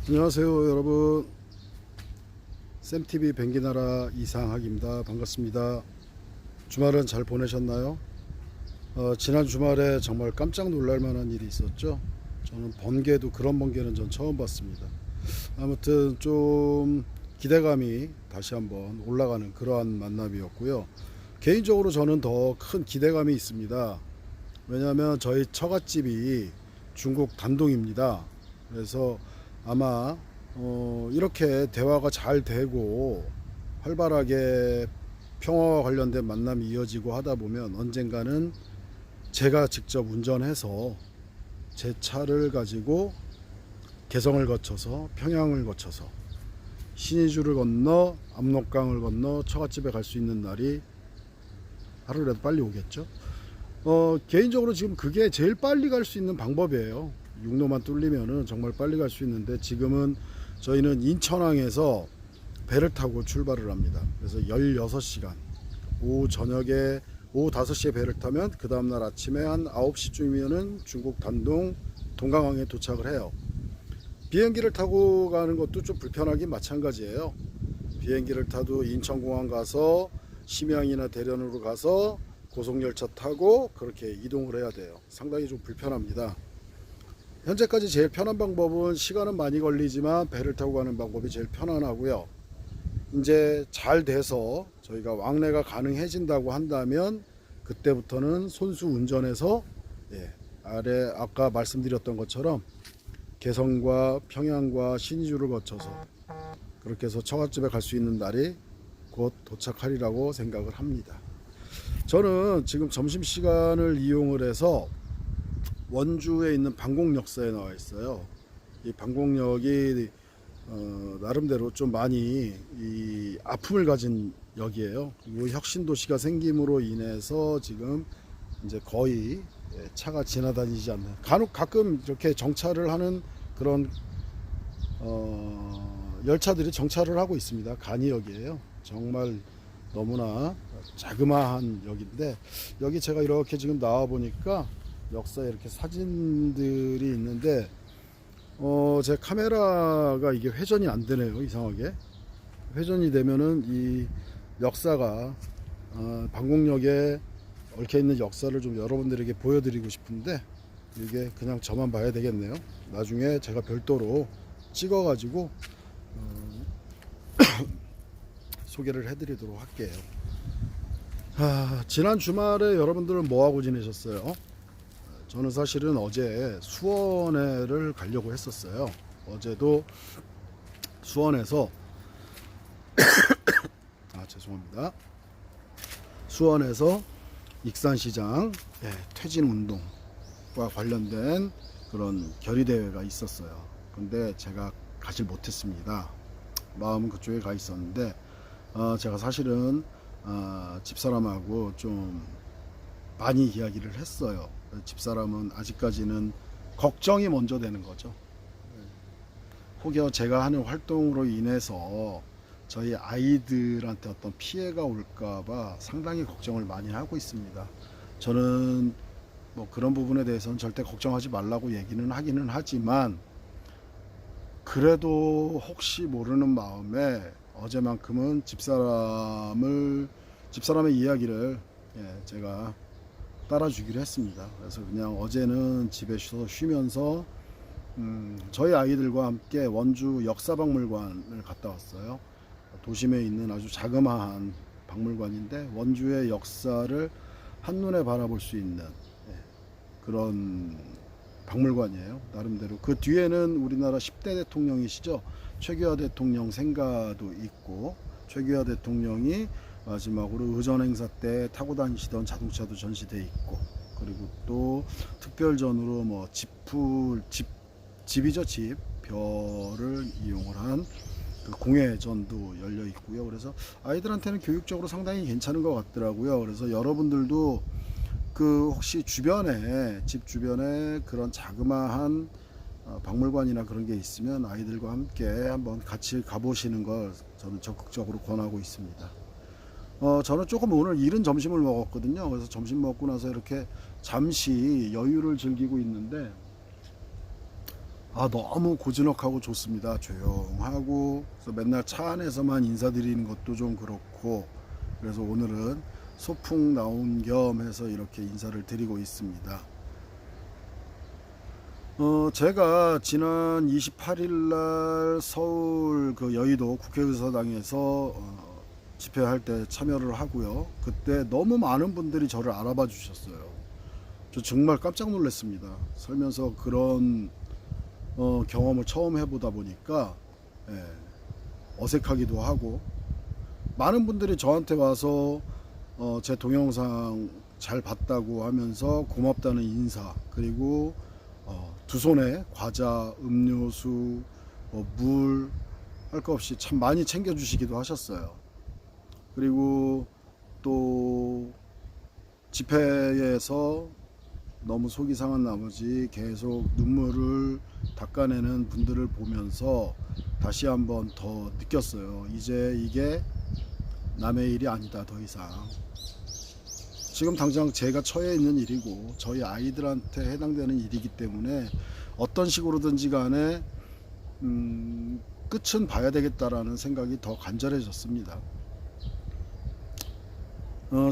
안녕하세요 여러분, 쌤TV 뱅기나라 이상학입니다. 반갑습니다. 주말은 잘 보내셨나요? 지난 주말에 정말 깜짝 놀랄 만한 일이 있었죠. 저는 번개도 그런 번개는 전 처음 봤습니다. 아무튼 좀 기대감이 다시 한번 올라가는 그러한 만남이었고요. 개인적으로 저는 더 큰 기대감이 있습니다. 왜냐하면 저희 처갓집이 중국 단동입니다. 그래서 아마 이렇게 대화가 잘 되고 활발하게 평화와 관련된 만남이 이어지고 하다 보면 언젠가는 제가 직접 운전해서 제 차를 가지고 개성을 거쳐서 평양을 거쳐서 신의주를 건너 압록강을 건너 처갓집에 갈 수 있는 날이 하루라도 빨리 오겠죠. 개인적으로 지금 그게 제일 빨리 갈 수 있는 방법이에요. 육로만 뚫리면은 정말 빨리 갈 수 있는데, 지금은 저희는 인천항에서 배를 타고 출발을 합니다. 그래서 16시간, 오후 5시에 배를 타면 그 다음날 아침에 한 9시쯤이면은 중국 단동 동강항에 도착을 해요. 비행기를 타고 가는 것도 좀 불편하긴 마찬가지예요. 비행기를 타도 인천공항 가서 심양이나 대련으로 가서 고속열차 타고 그렇게 이동을 해야 돼요. 상당히 좀 불편합니다. 현재까지 제일 편한 방법은, 시간은 많이 걸리지만 배를 타고 가는 방법이 제일 편안하고요. 이제 잘 돼서 저희가 왕래가 가능해진다고 한다면 그때부터는 손수 운전해서 아래 아까 말씀드렸던 것처럼 개성과 평양과 신의주를 거쳐서 그렇게 해서 처갓집에 갈 수 있는 날이 곧 도착하리라고 생각을 합니다. 저는 지금 점심시간을 이용을 해서 원주에 있는 방곡역사에 나와 있어요. 이 방곡역이 나름대로 좀 많이 이 아픔을 가진 역이에요. 그리고 혁신도시가 생김으로 인해서 지금 이제 거의 차가 지나다니지 않는, 간혹 가끔 이렇게 정차를 하는 그런 열차들이 정차를 하고 있습니다. 간이역이에요. 정말 너무나 자그마한 역인데, 여기 제가 이렇게 지금 나와 보니까 역사에 이렇게 사진들이 있는데 제 카메라가 이게 회전이 안 되네요. 이상하게 회전이 되면은 이 역사가 방곡역에 얽혀 있는 역사를 좀 여러분들에게 보여드리고 싶은데, 이게 그냥 저만 봐야 되겠네요. 나중에 제가 별도로 찍어 가지고 소개를 해드리도록 할게요. 지난 주말에 여러분들은 뭐하고 지내셨어요? 저는 사실은 어제 수원회를 가려고 했었어요. 어제도 수원에서 죄송합니다. 수원에서 익산시장 퇴진운동과 관련된 그런 결의대회가 있었어요. 근데 제가 가질 못했습니다. 마음은 그쪽에 가 있었는데 제가 사실은 집사람하고 좀 많이 이야기를 했어요. 집사람은 아직까지는 걱정이 먼저 되는 거죠. 혹여 제가 하는 활동으로 인해서 저희 아이들한테 어떤 피해가 올까봐 상당히 걱정을 많이 하고 있습니다. 저는 뭐 그런 부분에 대해서는 절대 걱정하지 말라고 얘기는 하기는 하지만, 그래도 혹시 모르는 마음에 어제만큼은 집사람의 이야기를 제가 따라주기로 했습니다. 그래서 그냥 어제는 집에서 쉬면서 저희 아이들과 함께 원주 역사박물관을 갔다 왔어요. 도심에 있는 아주 자그마한 박물관인데 원주의 역사를 한눈에 바라볼 수 있는 그런 박물관이에요. 나름대로 그 뒤에는 우리나라 10대 대통령이시죠, 최규하 대통령 생가도 있고, 최규하 대통령이 마지막으로 의전행사 때 타고 다니시던 자동차도 전시되어 있고, 그리고 또 특별전으로 뭐 집이죠, 집 별을 이용을 한 그 공예전도 열려 있고요. 그래서 아이들한테는 교육적으로 상당히 괜찮은 것 같더라고요. 그래서 여러분들도 그 혹시 주변에, 집 주변에 그런 자그마한 박물관이나 그런 게 있으면 아이들과 함께 한번 같이 가보시는 걸 저는 적극적으로 권하고 있습니다. 저는 조금 오늘 이른 점심을 먹었거든요. 그래서 점심 먹고 나서 이렇게 잠시 여유를 즐기고 있는데, 너무 고즈넉하고 좋습니다. 조용하고, 그래서 맨날 차 안에서만 인사드리는 것도 좀 그렇고, 그래서 오늘은 소풍 나온 겸 해서 이렇게 인사를 드리고 있습니다. 제가 지난 28일 날 서울 그 여의도 국회의사당에서 집회할 때 참여를 하고요. 그때 너무 많은 분들이 저를 알아봐 주셨어요. 저 정말 깜짝 놀랐습니다. 살면서 그런 경험을 처음 해보다 보니까 어색하기도 하고, 많은 분들이 저한테 와서 제 동영상 잘 봤다고 하면서 고맙다는 인사, 그리고 두 손에 과자, 음료수, 물, 할 것 없이 참 많이 챙겨주시기도 하셨어요. 그리고 또 집회에서 너무 속이 상한 나머지 계속 눈물을 닦아내는 분들을 보면서 다시 한번 더 느꼈어요. 이제 이게 남의 일이 아니다, 더 이상. 지금 당장 제가 처해 있는 일이고 저희 아이들한테 해당되는 일이기 때문에 어떤 식으로든지 간에 끝은 봐야 되겠다라는 생각이 더 간절해졌습니다.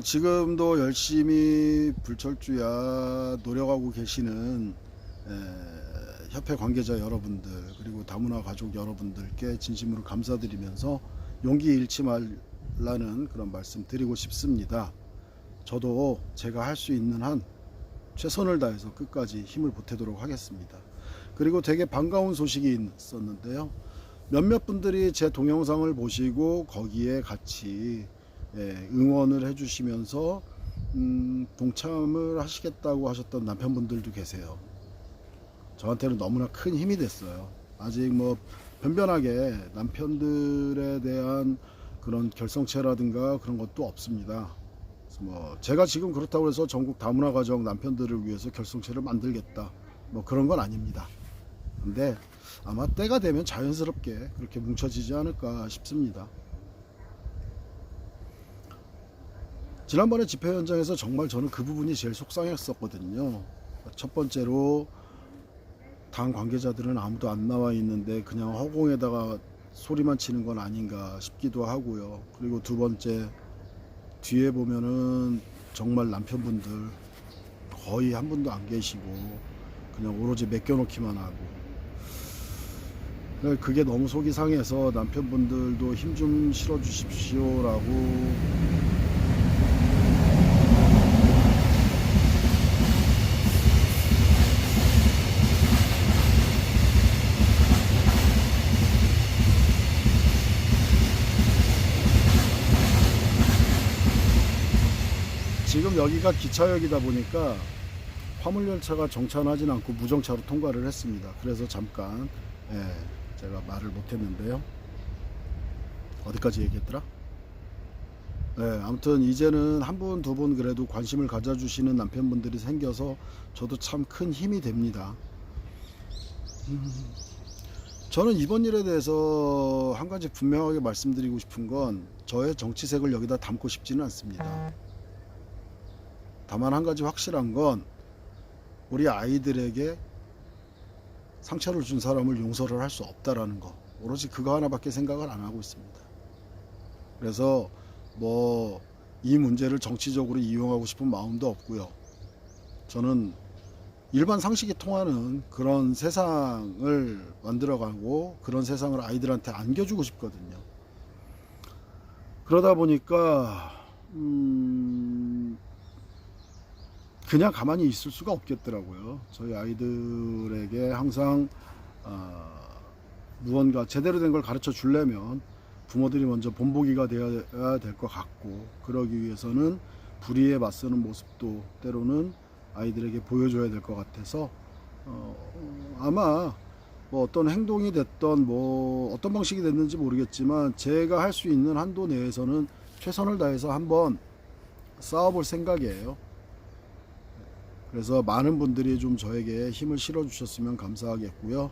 지금도 열심히 불철주야 노력하고 계시는 협회 관계자 여러분들, 그리고 다문화 가족 여러분들께 진심으로 감사드리면서 용기 잃지 말라는 그런 말씀 드리고 싶습니다. 저도 제가 할 수 있는 한 최선을 다해서 끝까지 힘을 보태도록 하겠습니다. 그리고 되게 반가운 소식이 있었는데요. 몇몇 분들이 제 동영상을 보시고 거기에 같이 응원을 해주시면서 동참을 하시겠다고 하셨던 남편분들도 계세요. 저한테는 너무나 큰 힘이 됐어요. 아직 뭐 변변하게 남편들에 대한 그런 결성체라든가 그런 것도 없습니다. 뭐 제가 지금 그렇다고 해서 전국 다문화 가정 남편들을 위해서 결성체를 만들겠다, 뭐 그런 건 아닙니다. 근데 아마 때가 되면 자연스럽게 그렇게 뭉쳐지지 않을까 싶습니다. 지난번에 집회 현장에서 정말 저는 그 부분이 제일 속상했었거든요. 첫 번째로 당 관계자들은 아무도 안 나와 있는데 그냥 허공에다가 소리만 치는 건 아닌가 싶기도 하고요. 그리고 두 번째, 뒤에 보면은 정말 남편분들 거의 한 분도 안 계시고 그냥 오로지 맡겨놓기만 하고, 그게 너무 속이 상해서 남편분들도 힘 좀 실어 주십시오라고 지금 여기가 기차역이다 보니까 화물열차가 정차하진 않고 무정차로 통과를 했습니다. 그래서 잠깐 제가 말을 못했는데요. 어디까지 얘기했더라? 아무튼 이제는 한 분, 두 분 그래도 관심을 가져주시는 남편분들이 생겨서 저도 참 큰 힘이 됩니다. 저는 이번 일에 대해서 한 가지 분명하게 말씀드리고 싶은 건 저의 정치색을 여기다 담고 싶지는 않습니다. 다만 한 가지 확실한 건 우리 아이들에게 상처를 준 사람을 용서를 할 수 없다라는 거, 오로지 그거 하나밖에 생각을 안 하고 있습니다. 그래서 뭐 이 문제를 정치적으로 이용하고 싶은 마음도 없고요. 저는 일반 상식이 통하는 그런 세상을 만들어가고 그런 세상을 아이들한테 안겨주고 싶거든요. 그러다 보니까 그냥 가만히 있을 수가 없겠더라고요. 저희 아이들에게 항상 무언가 제대로 된 걸 가르쳐 주려면 부모들이 먼저 본보기가 되어야 될 것 같고, 그러기 위해서는 불의에 맞서는 모습도 때로는 아이들에게 보여줘야 될 것 같아서 아마 뭐 어떤 행동이 됐던 뭐 어떤 방식이 됐는지 모르겠지만 제가 할 수 있는 한도 내에서는 최선을 다해서 한번 싸워볼 생각이에요. 그래서 많은 분들이 좀 저에게 힘을 실어 주셨으면 감사하겠고요.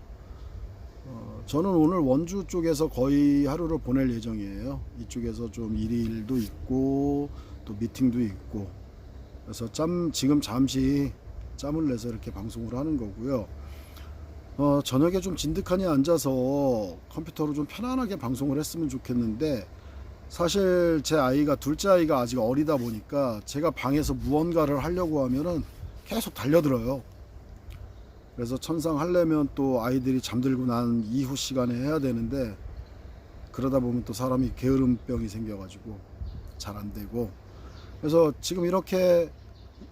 저는 오늘 원주 쪽에서 거의 하루를 보낼 예정이에요. 이쪽에서 좀 일도 있고 또 미팅도 있고, 그래서 지금 잠시 짬을 내서 이렇게 방송을 하는 거고요. 저녁에 좀 진득하니 앉아서 컴퓨터로 좀 편안하게 방송을 했으면 좋겠는데, 사실 제 아이가, 둘째 아이가 아직 어리다 보니까 제가 방에서 무언가를 하려고 하면은 계속 달려들어요. 그래서 천상 하려면 또 아이들이 잠들고 난 이후 시간에 해야 되는데, 그러다 보면 또 사람이 게으름병이 생겨가지고 잘 안 되고, 그래서 지금 이렇게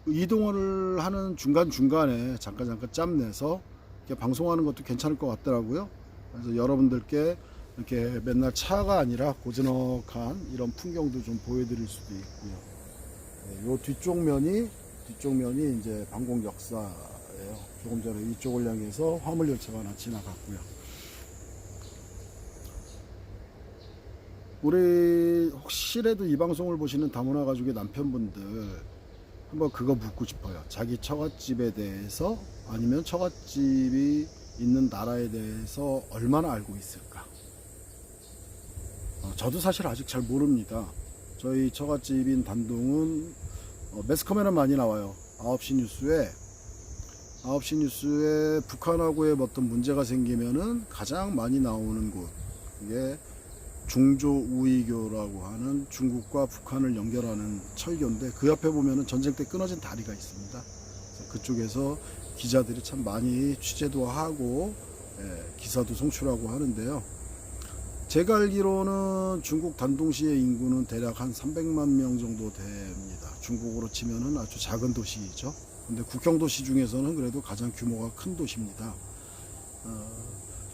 이동을 하는 중간중간에 잠깐 짬 내서 이렇게 방송하는 것도 괜찮을 것 같더라고요. 그래서 여러분들께 이렇게 맨날 차가 아니라 고즈넉한 이런 풍경도 좀 보여드릴 수도 있고요. 네, 요 뒤쪽 면이 이제 방공 역사예요. 조금 전에 이쪽을 향해서 화물 열차가 하나 지나갔고요. 우리 혹시라도 이 방송을 보시는 다문화 가족의 남편분들, 한번 그거 묻고 싶어요. 자기 처갓집에 대해서, 아니면 처갓집이 있는 나라에 대해서 얼마나 알고 있을까? 저도 사실 아직 잘 모릅니다. 저희 처갓집인 단동은 매스컴에는 많이 나와요. 9시 뉴스에 북한하고의 어떤 문제가 생기면은 가장 많이 나오는 곳, 그게 중조우이교라고 하는 중국과 북한을 연결하는 철교인데, 그 옆에 보면은 전쟁 때 끊어진 다리가 있습니다. 그쪽에서 기자들이 참 많이 취재도 하고 기사도 송출하고 하는데요. 제가 알기로는 중국 단동시의 인구는 대략 한 300만 명 정도 됩니다. 중국으로 치면은 아주 작은 도시이죠. 근데 국경 도시 중에서는 그래도 가장 규모가 큰 도시입니다.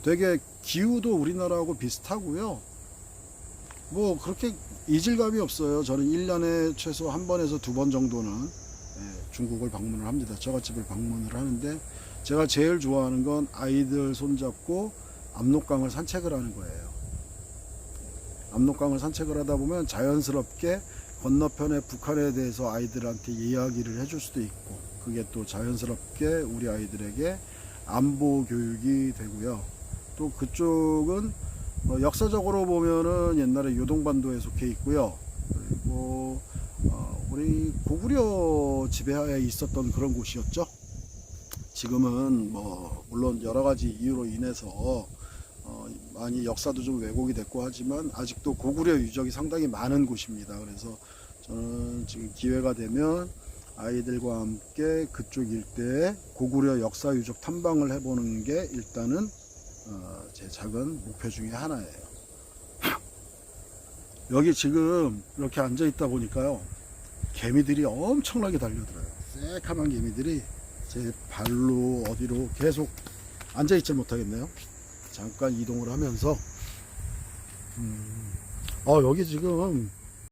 되게 기후도 우리나라하고 비슷하고요. 뭐 그렇게 이질감이 없어요. 저는 1년에 최소 한 번에서 두 번 정도는 중국을 방문을 합니다. 처갓집을 방문을 하는데, 제가 제일 좋아하는 건 아이들 손잡고 압록강을 산책을 하는 거예요. 압록강을 산책을 하다 보면 자연스럽게 건너편에 북한에 대해서 아이들한테 이야기를 해줄 수도 있고, 그게 또 자연스럽게 우리 아이들에게 안보 교육이 되고요. 또 그쪽은 역사적으로 보면은 옛날에 요동반도에 속해 있고요. 그리고 우리 고구려 지배하에 있었던 그런 곳이었죠. 지금은 뭐 물론 여러 가지 이유로 인해서 많이 역사도 좀 왜곡이 됐고 하지만, 아직도 고구려 유적이 상당히 많은 곳입니다. 그래서 저는 지금 기회가 되면 아이들과 함께 그쪽 일대에 고구려 역사 유적 탐방을 해보는 게 일단은 제 작은 목표 중에 하나예요. 여기 지금 이렇게 앉아 있다 보니까요, 개미들이 엄청나게 달려들어요. 새카만 개미들이 제 발로 어디로 계속 앉아 있지 못하겠네요. 잠깐 이동을 하면서 여기 지금